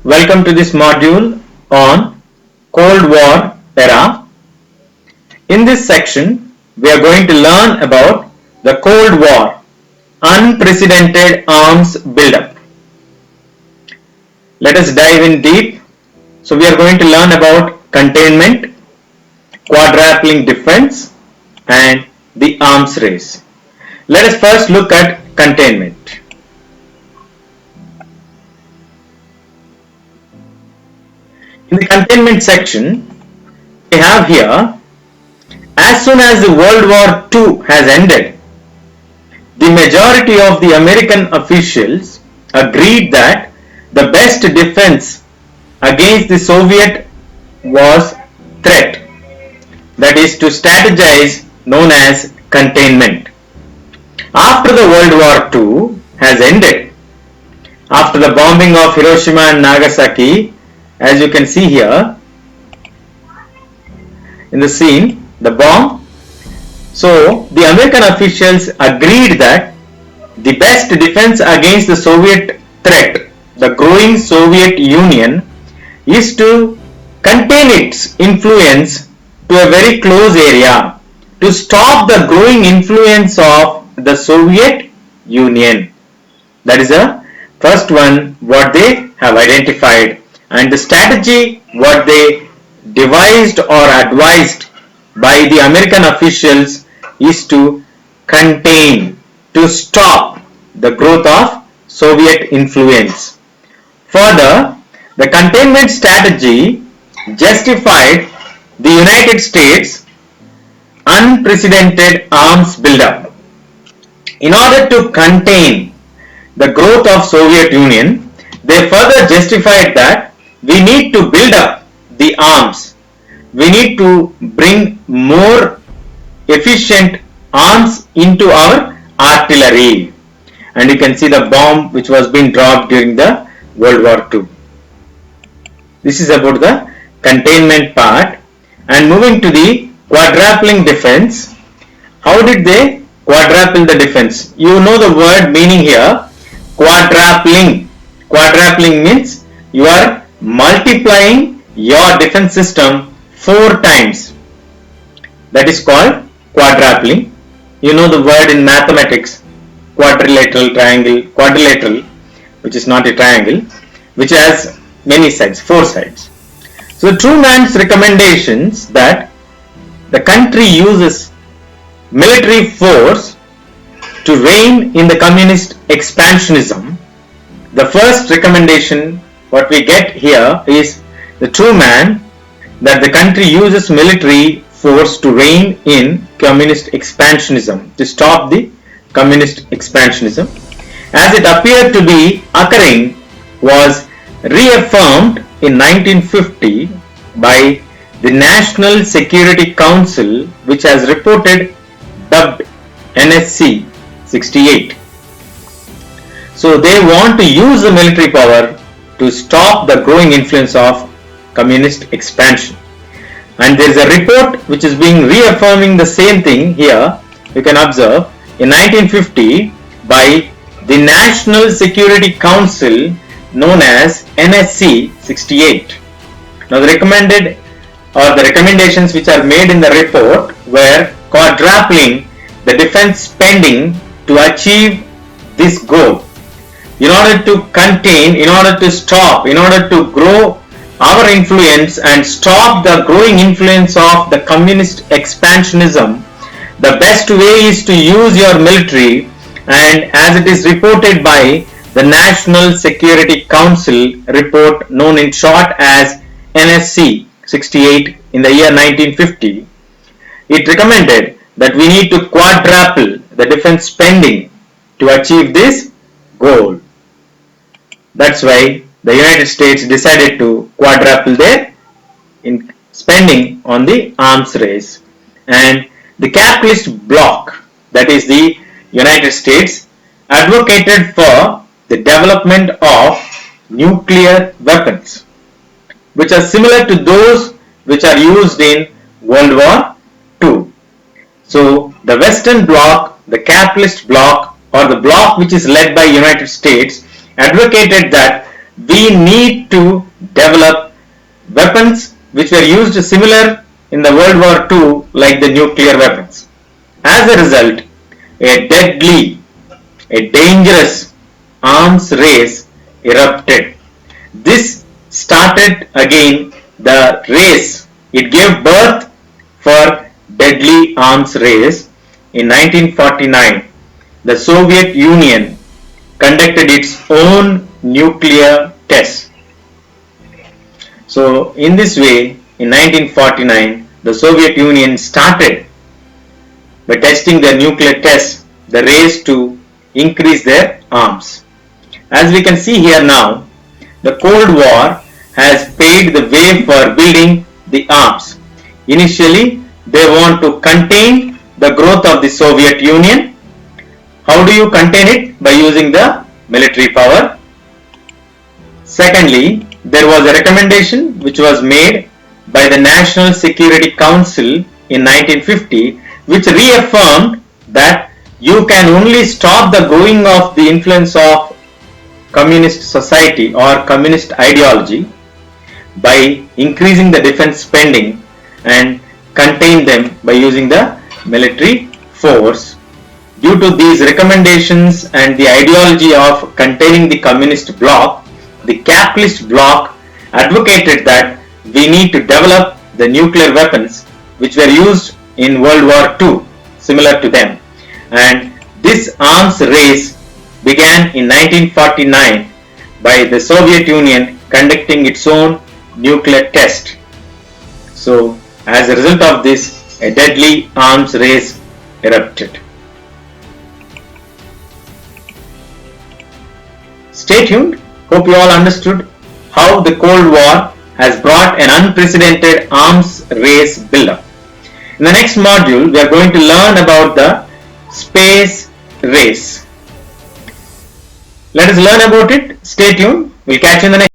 Welcome to this module on Cold War era. In this section, we are going to learn about the Cold War, unprecedented arms buildup. Let us dive in deep. So we are going to learn about containment, quadrupling defense, and the arms race. Let us first look at containment. In the containment section, we have here, as soon as the World War II has ended, the majority of the American officials agreed that the best defense against the Soviet was threat, that is to strategize known as containment. After the World War II has ended, after the bombing of Hiroshima and Nagasaki, as you can see here in the scene, the bomb. So the American officials agreed that the best defense against the Soviet threat, the growing Soviet Union, is to contain its influence to a very close area, to stop the growing influence of the Soviet Union. That is the first one what they have identified. And the strategy what they devised or advised by the American officials is to contain, to stop the growth of Soviet influence. Further, the containment strategy justified the United States unprecedented arms buildup. In order to contain the growth of Soviet Union, they further justified that we need to build up the arms. We need to bring more efficient arms into our artillery. And you can see the bomb which was being dropped during the World War II. This is about the containment part. And moving to the quadrupling defense. How did they quadruple the defense? You know the word meaning here. Quadrupling. Quadrupling means you are multiplying your defense system 4 times. That is called quadrupling. You know the word in mathematics, quadrilateral, triangle, quadrilateral, which is not a triangle, which has many sides, 4 sides. So Truman's recommendations that the country uses military force to rein in the communist expansionism. The first recommendation what we get here is the Truman that the country uses military force to rein in communist expansionism, to stop the communist expansionism, as it appeared to be occurring, was reaffirmed in 1950 by the National Security Council, which has reported dubbed NSC 68. So they want to use the military power to stop the growing influence of communist expansion. And there is a report which is being reaffirming the same thing here. You can observe in 1950 by the National Security Council known as NSC 68. Now the recommendations which are made in the report were quadrupling the defense spending to achieve this goal. In order to contain, in order to stop, in order to grow our influence and stop the growing influence of the communist expansionism, the best way is to use your military, and as it is reported by the National Security Council report known in short as NSC 68 in the year 1950, it recommended that we need to quadruple the defense spending to achieve this goal. That's why the United States decided to quadruple their spending on the arms race. And the capitalist bloc, that is the United States, advocated for the development of nuclear weapons, which are similar to those which are used in World War II. So the Western bloc, the capitalist bloc, or the bloc which is led by United States, advocated that we need to develop weapons which were used similar in the World War II like the nuclear weapons. As a result, a dangerous arms race erupted. This started again the race. It gave birth for deadly arms race. In 1949, the Soviet Union conducted its own nuclear tests. So in this way, in 1949, the Soviet Union started by testing their nuclear tests, the race to increase their arms. As we can see here now, the Cold War has paved the way for building the arms. Initially, they want to contain the growth of the Soviet Union. How do you contain it? By using the military power. Secondly, there was a recommendation which was made by the National Security Council in 1950, which reaffirmed that you can only stop the growing of the influence of communist society or communist ideology by increasing the defense spending and contain them by using the military force. Due to these recommendations and the ideology of containing the communist bloc, the capitalist bloc advocated that we need to develop the nuclear weapons which were used in World War II, similar to them. And this arms race began in 1949 by the Soviet Union conducting its own nuclear test. So, as a result of this, a deadly arms race erupted. Stay tuned. Hope you all understood how the Cold War has brought an unprecedented arms race buildup. In the next module, we are going to learn about the space race. Let us learn about it. Stay tuned. We'll catch you in the next